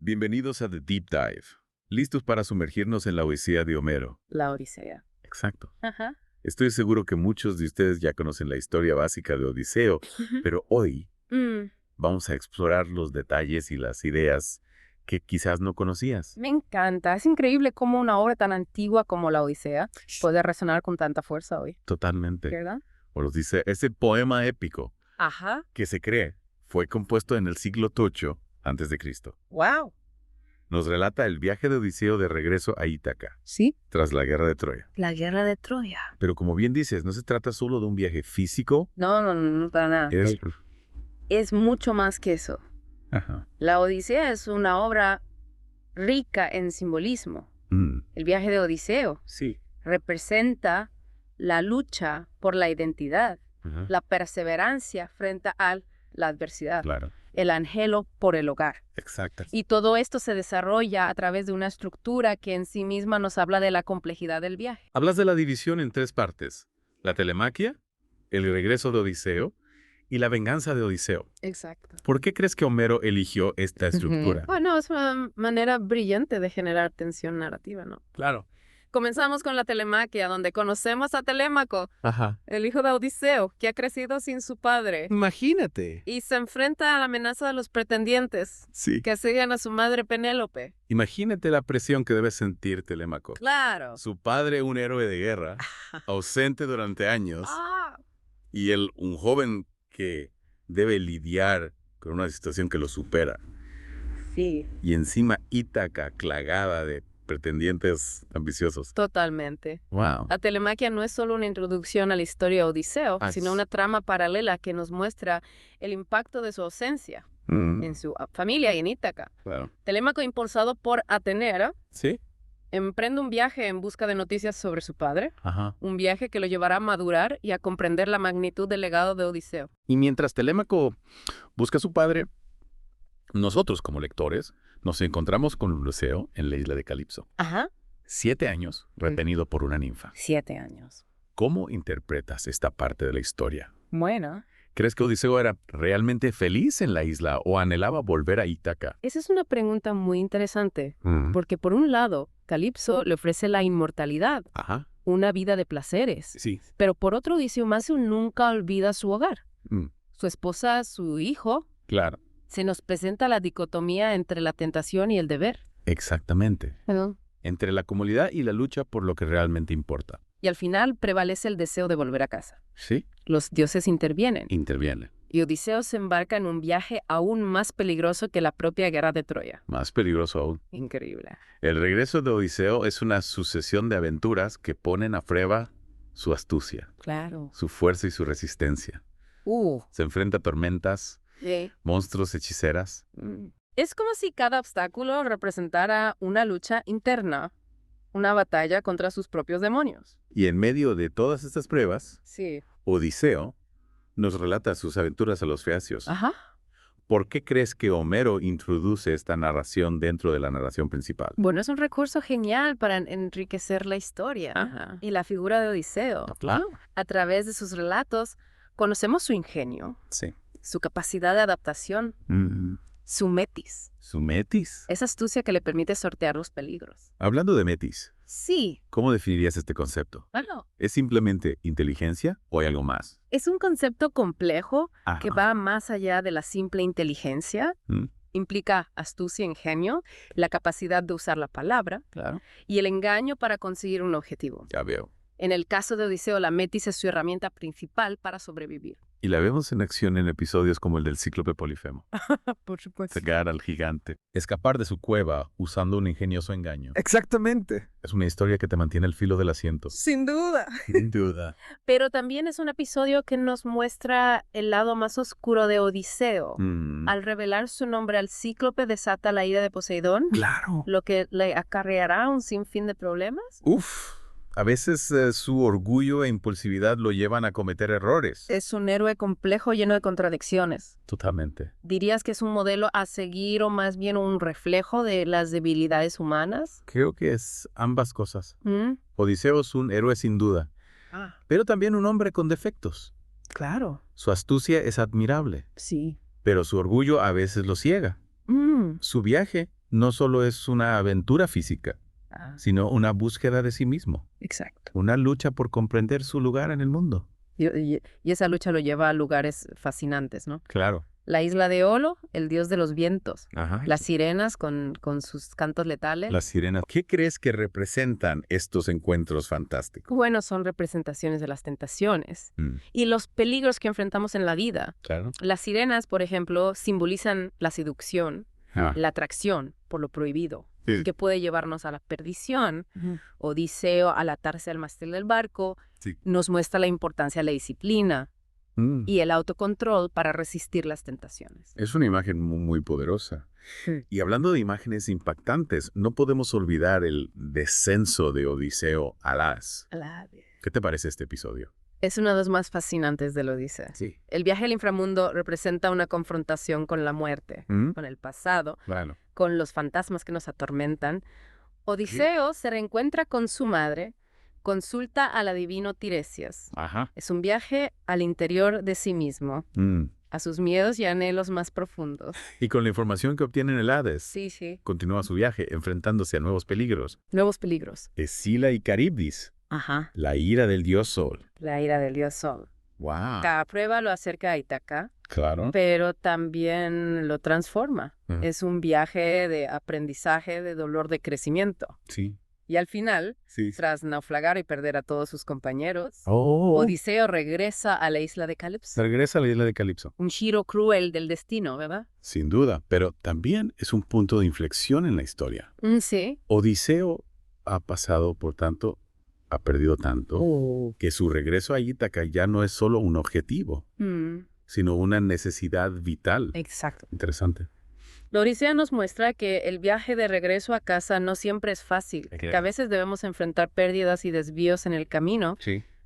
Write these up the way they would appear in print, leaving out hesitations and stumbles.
Bienvenidos a The Deep Dive. ¿Listos para sumergirnos en la Odisea de Homero? La Odisea. Exacto. Ajá. Estoy seguro que muchos de ustedes ya conocen la historia básica de Odiseo, pero hoy vamos a explorar los detalles y las ideas que quizás no conocías. Me encanta. Es increíble cómo una obra tan antigua como la Odisea puede resonar con tanta fuerza hoy. Totalmente. ¿Verdad? O los dice, ese poema épico Ajá. que se cree fue compuesto en el siglo VIII a.C. ¡Wow! Nos relata el viaje de Odiseo de regreso a Ítaca, Sí. tras la guerra de Troya. La guerra de Troya. Pero como bien dices, no se trata solo de un viaje físico. No, para nada. Es mucho más que eso. Ajá. La Odisea es una obra rica en simbolismo. El viaje de Odiseo Sí. representa la lucha por la identidad, Ajá. la perseverancia frente a la adversidad, Claro. el anhelo por el hogar. Exacto. Y todo esto se desarrolla a través de una estructura que en sí misma nos habla de la complejidad del viaje. Hablas de la división en tres partes: la telemaquia, el regreso de Odiseo y la venganza de Odiseo. Exacto. ¿Por qué crees que Homero eligió esta estructura? Bueno, es una manera brillante de generar tensión narrativa, ¿no? Claro. Comenzamos con la telemaquia, donde conocemos a Telémaco, Ajá. el hijo de Odiseo, que ha crecido sin su padre Imagínate. y se enfrenta a la amenaza de los pretendientes Sí. que siguen a su madre Penélope. Imagínate la presión que debe sentir Telémaco. Claro. Su padre, un héroe de guerra, ausente durante años, y él, un joven que debe lidiar con una situación que lo supera. Sí. Y encima Ítaca, plagada de pretendientes ambiciosos. Totalmente. Wow. La telemaquia no es solo una introducción a la historia de Odiseo, Ah, sino sí. una trama paralela que nos muestra el impacto de su ausencia en su familia y en Ítaca. Claro. Telémaco, impulsado por Atenea, ¿Sí? emprende un viaje en busca de noticias sobre su padre, Ajá. un viaje que lo llevará a madurar y a comprender la magnitud del legado de Odiseo. Y mientras Telémaco busca a su padre, nosotros como lectores nos encontramos con Odiseo en la isla de Calipso. Ajá. 7 años retenido por una ninfa. 7 años. ¿Cómo interpretas esta parte de la historia? Bueno. ¿Crees que Odiseo era realmente feliz en la isla o anhelaba volver a Ítaca? Esa es una pregunta muy interesante, porque por un lado, Calipso le ofrece la inmortalidad, Ajá. una vida de placeres, Sí. pero por otro, Odiseo nunca olvida su hogar, Mm, su esposa, su hijo. Claro. Se nos presenta la dicotomía entre la tentación y el deber. Exactamente. Entre la comodidad y la lucha por lo que realmente importa. Y al final prevalece el deseo de volver a casa. ¿Sí? Los dioses intervienen. Interviene. Y Odiseo se embarca en un viaje aún más peligroso que la propia guerra de Troya. Más peligroso aún. Increíble. El regreso de Odiseo es una sucesión de aventuras que ponen a prueba su astucia, Claro. su fuerza y su resistencia. Se enfrenta a tormentas, Sí. monstruos, hechiceras. Es como si cada obstáculo representara una lucha interna, una batalla contra sus propios demonios. Y en medio de todas estas pruebas, Sí. Odiseo nos relata sus aventuras a los feacios. Ajá. ¿Por qué crees que Homero introduce esta narración dentro de la narración principal? Bueno, es un recurso genial para enriquecer la historia Ajá. y la figura de Odiseo. Claro. A través de sus relatos, conocemos su ingenio, Sí. su capacidad de adaptación, su metis, Su metis. esa astucia que le permite sortear los peligros. Hablando de metis, Sí, ¿cómo definirías este concepto? bueno, ¿Es simplemente inteligencia o hay algo más? es un concepto complejo que Ajá. va más allá de la simple inteligencia. Mm, Implica astucia, ingenio, la capacidad de usar la palabra Claro. y el engaño para conseguir un objetivo. Ya veo. En el caso de Odiseo, la metis es su herramienta principal para sobrevivir. Y la vemos en acción en episodios como el del Cíclope Polifemo. Por supuesto. Sacar al gigante. Escapar de su cueva usando un ingenioso engaño. Exactamente. Es una historia que te mantiene al filo del asiento. Sin duda. Sin duda. Pero también es un episodio que nos muestra el lado más oscuro de Odiseo. Al revelar su nombre al Cíclope desata la ira de Poseidón, Claro. lo que le acarreará un sinfín de problemas. Uf. A veces su orgullo e impulsividad lo llevan a cometer errores. Es un héroe complejo lleno de contradicciones. Totalmente. ¿Dirías que es un modelo a seguir o más bien un reflejo de las debilidades humanas? Creo que es ambas cosas. ¿Mm? Odiseo es un héroe sin duda, pero también un hombre con defectos. Claro. Su astucia es admirable, Sí. pero su orgullo a veces lo ciega. Su viaje no solo es una aventura física, sino una búsqueda de sí mismo. Exacto. Una lucha por comprender su lugar en el mundo. Y esa lucha lo lleva a lugares fascinantes, ¿no? Claro. La isla de Olo, el dios de los vientos. Ajá. Las sirenas con sus cantos letales. Las sirenas. ¿Qué crees que representan estos encuentros fantásticos? Bueno, son representaciones de las tentaciones y los peligros que enfrentamos en la vida. Claro. Las sirenas, por ejemplo, simbolizan la seducción, la atracción por lo prohibido, que puede llevarnos a la perdición. Odiseo, al atarse al mástil del barco, nos muestra la importancia de la disciplina y el autocontrol para resistir las tentaciones. Es una imagen muy poderosa. Y hablando de imágenes impactantes, no podemos olvidar el descenso de Odiseo al Hades. ¿Qué te parece este episodio? Es uno de los más fascinantes de la Odisea. Sí. El viaje al inframundo representa una confrontación con la muerte, con el pasado, con los fantasmas que nos atormentan. Odiseo se reencuentra con su madre, consulta al adivino Tiresias. Es un viaje al interior de sí mismo, a sus miedos y anhelos más profundos. Y con la información que obtiene en el Hades, continúa su viaje enfrentándose a nuevos peligros. Nuevos peligros. Escila y Caribdis. La ira del dios Sol. La ira del dios Sol. Wow. Cada prueba lo acerca a Ítaca. Claro. Pero también lo transforma. Es un viaje de aprendizaje, de dolor, de crecimiento. Sí. Y al final, tras naufragar y perder a todos sus compañeros, Odiseo regresa a la isla de Calipso. Regresa a la isla de Calipso. Un giro cruel del destino, ¿verdad? Sin duda, pero también es un punto de inflexión en la historia. Sí. Odiseo ha pasado, por tanto, ha perdido tanto, que su regreso a Ítaca ya no es solo un objetivo, sino una necesidad vital. Exacto. Interesante. La Odisea nos muestra que el viaje de regreso a casa no siempre es fácil, que a veces debemos enfrentar pérdidas y desvíos en el camino,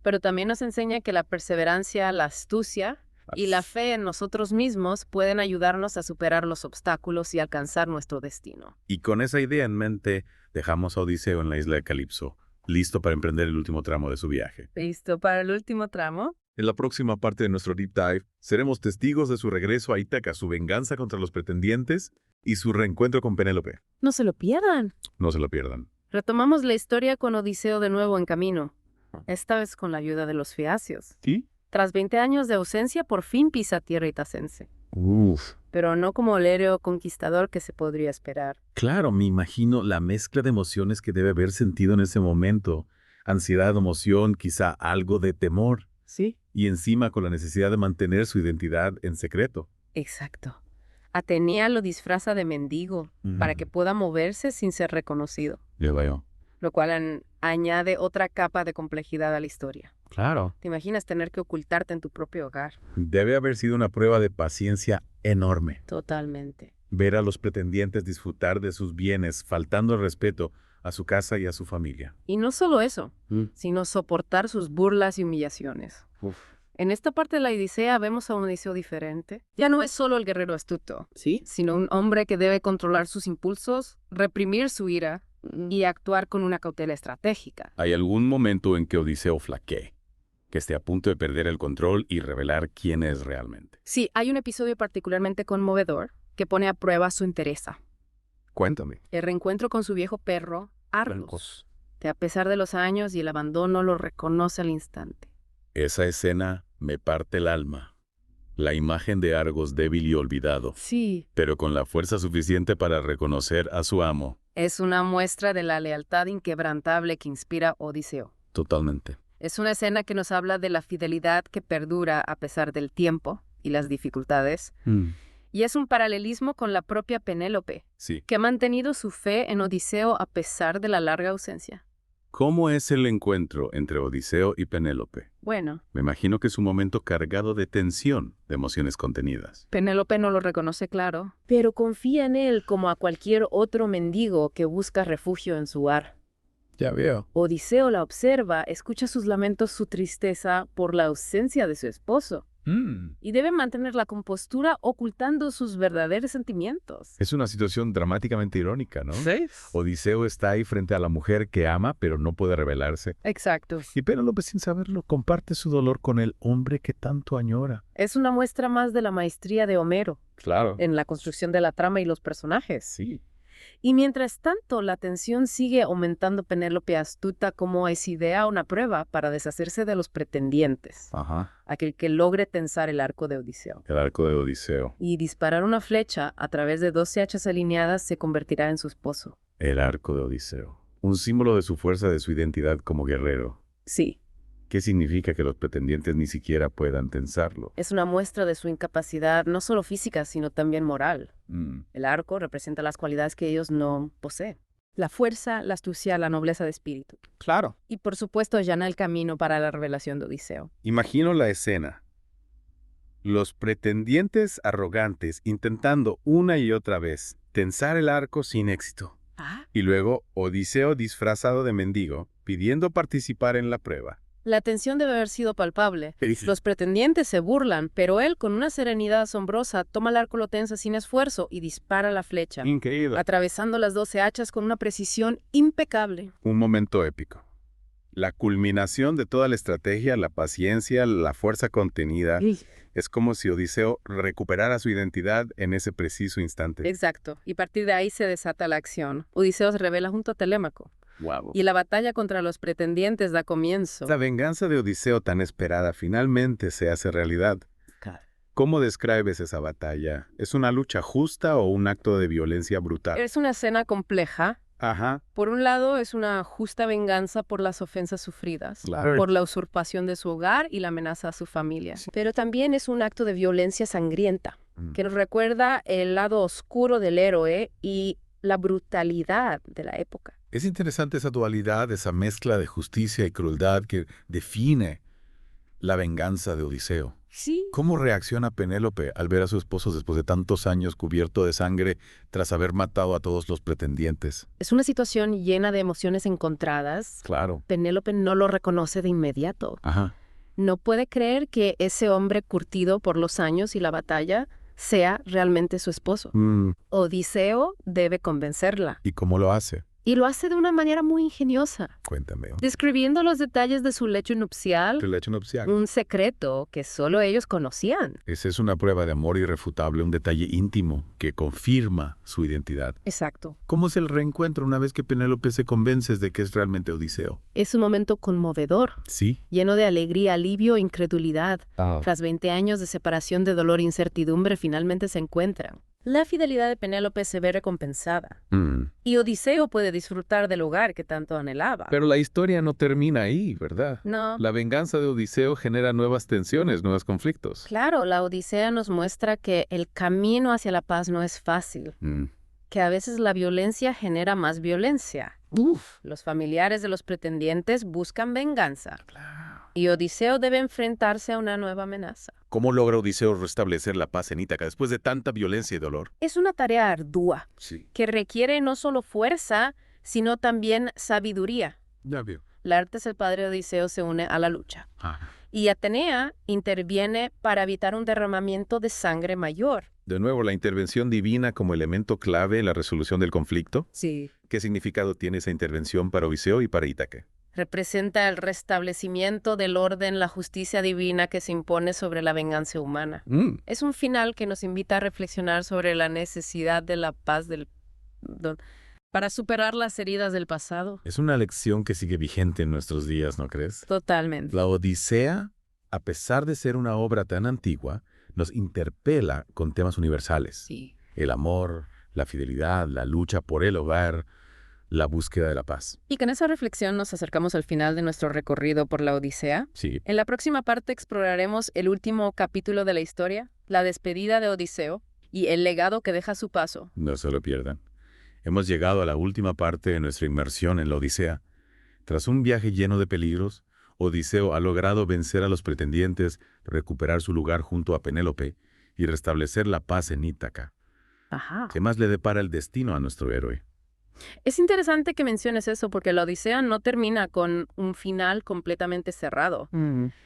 pero también nos enseña que la perseverancia, la astucia y la fe en nosotros mismos pueden ayudarnos a superar los obstáculos y alcanzar nuestro destino. Y con esa idea en mente, dejamos a Odiseo en la isla de Calipso, listo para emprender el último tramo de su viaje. ¿Listo para el último tramo? En la próxima parte de nuestro Deep Dive, seremos testigos de su regreso a Ítaca, su venganza contra los pretendientes y su reencuentro con Penélope. No se lo pierdan. No se lo pierdan. Retomamos la historia con Odiseo de nuevo en camino, esta vez con la ayuda de los Fiacios. ¿Sí? Tras 20 años de ausencia, por fin pisa tierra itacense. Pero no como el héroe conquistador que se podría esperar. Claro, me imagino la mezcla de emociones que debe haber sentido en ese momento. Ansiedad, emoción, quizá algo de temor. Sí. Y encima con la necesidad de mantener su identidad en secreto. Exacto. Atenea lo disfraza de mendigo para que pueda moverse sin ser reconocido. Ya veo. Lo cual añade otra capa de complejidad a la historia. Claro. ¿Te imaginas tener que ocultarte en tu propio hogar? Debe haber sido una prueba de paciencia enorme. Totalmente. Ver a los pretendientes disfrutar de sus bienes, faltando el respeto a su casa y a su familia. Y no solo eso, sino soportar sus burlas y humillaciones. En esta parte de la Odisea vemos a un Odiseo diferente. Ya no es solo el guerrero astuto, sino un hombre que debe controlar sus impulsos, reprimir su ira y actuar con una cautela estratégica. ¿Hay algún momento en que Odiseo flaquee, que esté a punto de perder el control y revelar quién es realmente? Sí, hay un episodio particularmente conmovedor que pone a prueba su entereza. Cuéntame. El reencuentro con su viejo perro, Argos, que a pesar de los años y el abandono lo reconoce al instante. Esa escena me parte el alma. La imagen de Argos débil y olvidado. Sí. Pero con la fuerza suficiente para reconocer a su amo. Es una muestra de la lealtad inquebrantable que inspira Odiseo. Totalmente. Es una escena que nos habla de la fidelidad que perdura a pesar del tiempo y las dificultades. Y es un paralelismo con la propia Penélope, que ha mantenido su fe en Odiseo a pesar de la larga ausencia. ¿Cómo es el encuentro entre Odiseo y Penélope? Bueno, me imagino que es un momento cargado de tensión, de emociones contenidas. Penélope no lo reconoce claro, pero confía en él como a cualquier otro mendigo que busca refugio en su hogar. Ya veo. Odiseo la observa, escucha sus lamentos, su tristeza por la ausencia de su esposo. Y debe mantener la compostura ocultando sus verdaderos sentimientos. Es una situación dramáticamente irónica, ¿no? Sí. Odiseo está ahí frente a la mujer que ama, pero no puede revelarse. Exacto. Y Penélope, sin saberlo, comparte su dolor con el hombre que tanto añora. Es una muestra más de la maestría de Homero. Claro. En la construcción de la trama y los personajes. Sí. Y mientras tanto, la tensión sigue aumentando. Penélope astuta como es idea una prueba para deshacerse de los pretendientes. Aquel que logre tensar el arco de Odiseo. El arco de Odiseo. Y disparar una flecha a través de 12 hachas alineadas se convertirá en su esposo. El arco de Odiseo. Un símbolo de su fuerza, de su identidad como guerrero. Sí. ¿Qué significa que los pretendientes ni siquiera puedan tensarlo? Es una muestra de su incapacidad, no solo física, sino también moral. El arco representa las cualidades que ellos no poseen. La fuerza, la astucia, la nobleza de espíritu. Claro. Y por supuesto allana el camino para la revelación de Odiseo. Imagino la escena. Los pretendientes arrogantes intentando una y otra vez tensar el arco sin éxito. Y luego Odiseo disfrazado de mendigo, pidiendo participar en la prueba. La tensión debe haber sido palpable. Los pretendientes se burlan, pero él, con una serenidad asombrosa, toma el arco, lo tensa sin esfuerzo y dispara la flecha. Increíble. Atravesando las 12 hachas con una precisión impecable. Un momento épico. La culminación de toda la estrategia, la paciencia, la fuerza contenida. Es como si Odiseo recuperara su identidad en ese preciso instante. Exacto. Y a partir de ahí se desata la acción. Odiseo se revela junto a Telémaco. Wow. Y la batalla contra los pretendientes da comienzo. La venganza de Odiseo tan esperada finalmente se hace realidad. ¿Cómo describes esa batalla? ¿Es una lucha justa o un acto de violencia brutal? Es una escena compleja. Por un lado, es una justa venganza por las ofensas sufridas, por la usurpación de su hogar y la amenaza a su familia. Pero también es un acto de violencia sangrienta, que nos recuerda el lado oscuro del héroe y la brutalidad de la época. Es interesante esa dualidad, esa mezcla de justicia y crueldad que define la venganza de Odiseo. Sí. ¿Cómo reacciona Penélope al ver a su esposo después de tantos años cubierto de sangre tras haber matado a todos los pretendientes? Es una situación llena de emociones encontradas. Claro. Penélope no lo reconoce de inmediato. No puede creer que ese hombre curtido por los años y la batalla sea realmente su esposo. Odiseo debe convencerla. ¿Y cómo lo hace? Y lo hace de una manera muy ingeniosa. Cuéntame. Describiendo los detalles de su lecho nupcial. ¿Tu lecho nupcial? Un secreto que solo ellos conocían. Esa es una prueba de amor irrefutable, un detalle íntimo que confirma su identidad. Exacto. ¿Cómo es el reencuentro una vez que Penélope se convence de que es realmente Odiseo? Es un momento conmovedor. Sí. Lleno de alegría, alivio e incredulidad. Tras 20 años de separación, de dolor e incertidumbre, finalmente se encuentran. La fidelidad de Penélope se ve recompensada. Y Odiseo puede disfrutar del hogar que tanto anhelaba. Pero la historia no termina ahí, ¿verdad? No. La venganza de Odiseo genera nuevas tensiones, nuevos conflictos. Claro, la Odisea nos muestra que el camino hacia la paz no es fácil. Que a veces la violencia genera más violencia. Los familiares de los pretendientes buscan venganza. Y Odiseo debe enfrentarse a una nueva amenaza. ¿Cómo logra Odiseo restablecer la paz en Ítaca después de tanta violencia y dolor? Es una tarea ardua, que requiere no solo fuerza, sino también sabiduría. Ya veo. Laertes, el padre de Odiseo, se une a la lucha. Y Atenea interviene para evitar un derramamiento de sangre mayor. De nuevo, la intervención divina como elemento clave en la resolución del conflicto. Sí. ¿Qué significado tiene esa intervención para Odiseo y para Ítaca? Representa el restablecimiento del orden, la justicia divina que se impone sobre la venganza humana. Es un final que nos invita a reflexionar sobre la necesidad de la paz para superar las heridas del pasado. Es una lección que sigue vigente en nuestros días, ¿no crees? Totalmente. La Odisea, a pesar de ser una obra tan antigua, nos interpela con temas universales. Sí. El amor, la fidelidad, la lucha por el hogar, la búsqueda de la paz. Y con esa reflexión nos acercamos al final de nuestro recorrido por la Odisea. Sí. En la próxima parte exploraremos el último capítulo de la historia, la despedida de Odiseo y el legado que deja a su paso. No se lo pierdan. Hemos llegado a la última parte de nuestra inmersión en la Odisea. Tras un viaje lleno de peligros, Odiseo ha logrado vencer a los pretendientes, recuperar su lugar junto a Penélope y restablecer la paz en Ítaca. ¿Qué más le depara el destino a nuestro héroe? Es interesante que menciones eso porque la Odisea no termina con un final completamente cerrado.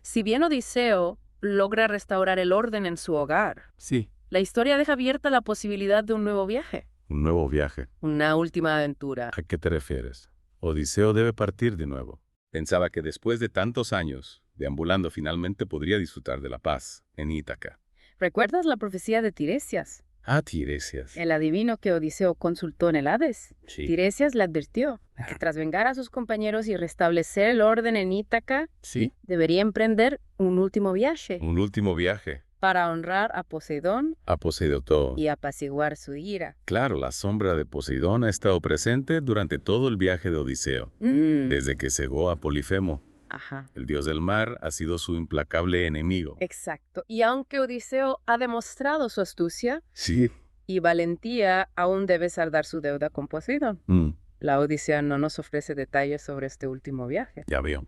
Si bien Odiseo logra restaurar el orden en su hogar, sí, la historia deja abierta la posibilidad de un nuevo viaje. Un nuevo viaje. Una última aventura. ¿A qué te refieres? Odiseo debe partir de nuevo. Pensaba que después de tantos años, deambulando finalmente podría disfrutar de la paz en Ítaca. ¿Recuerdas la profecía de Tiresias? Ah, Tiresias. El adivino que Odiseo consultó en el Hades. Sí. Tiresias le advirtió que tras vengar a sus compañeros y restablecer el orden en Ítaca, Sí. debería emprender un último viaje Un último viaje. para honrar a Poseidón A Poseidón. y apaciguar su ira. Claro, la sombra de Poseidón ha estado presente durante todo el viaje de Odiseo. Desde que cegó a Polifemo. Ajá. El dios del mar ha sido su implacable enemigo. Exacto. Y aunque Odiseo ha demostrado su astucia Sí. y valentía, aún debe saldar su deuda con Poseidón. La Odisea no nos ofrece detalles sobre este último viaje, Ya veo.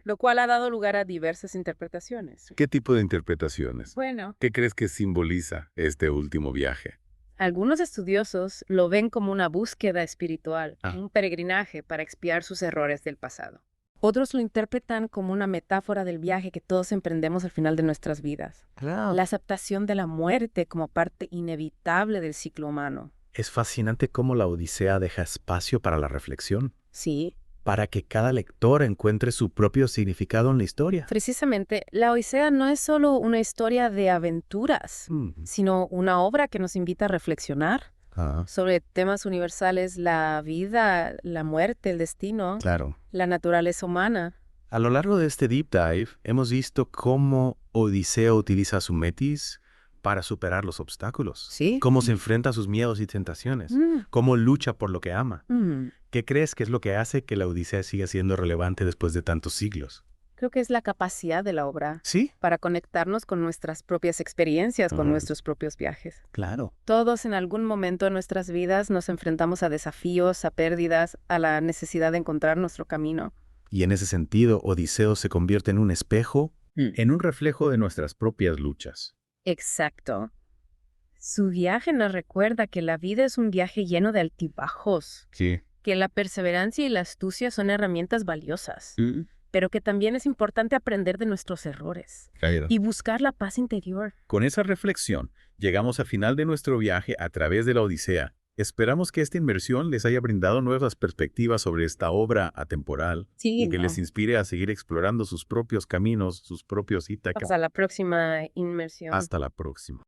lo cual ha dado lugar a diversas interpretaciones. ¿Qué tipo de interpretaciones? Bueno, ¿Qué crees que simboliza este último viaje? algunos estudiosos lo ven como una búsqueda espiritual, un peregrinaje para expiar sus errores del pasado. Otros lo interpretan como una metáfora del viaje que todos emprendemos al final de nuestras vidas. Claro. La aceptación de la muerte como parte inevitable del ciclo humano. Es fascinante cómo la Odisea deja espacio para la reflexión, Sí, para que cada lector encuentre su propio significado en la historia. precisamente, la Odisea no es solo una historia de aventuras, sino una obra que nos invita a reflexionar sobre temas universales, la vida, la muerte, el destino, Claro. la naturaleza humana. A lo largo de este deep dive, hemos visto cómo Odiseo utiliza su metis para superar los obstáculos. Sí. Cómo se enfrenta a sus miedos y tentaciones. Cómo lucha por lo que ama. ¿Qué crees que es lo que hace que la Odisea siga siendo relevante después de tantos siglos? Creo que es la capacidad de la obra ¿Sí? para conectarnos con nuestras propias experiencias, con nuestros propios viajes. Claro. Todos en algún momento de nuestras vidas nos enfrentamos a desafíos, a pérdidas, a la necesidad de encontrar nuestro camino. Y en ese sentido, Odiseo se convierte en un espejo, En un reflejo de nuestras propias luchas. Exacto. Su viaje nos recuerda que la vida es un viaje lleno de altibajos, Sí. que la perseverancia y la astucia son herramientas valiosas, pero que también es importante aprender de nuestros errores y buscar la paz interior. Con esa reflexión, llegamos al final de nuestro viaje a través de la Odisea. Esperamos que esta inmersión les haya brindado nuevas perspectivas sobre esta obra atemporal y que les inspire a seguir explorando sus propios caminos, sus propios Ítaca. Hasta la próxima inmersión. Hasta la próxima.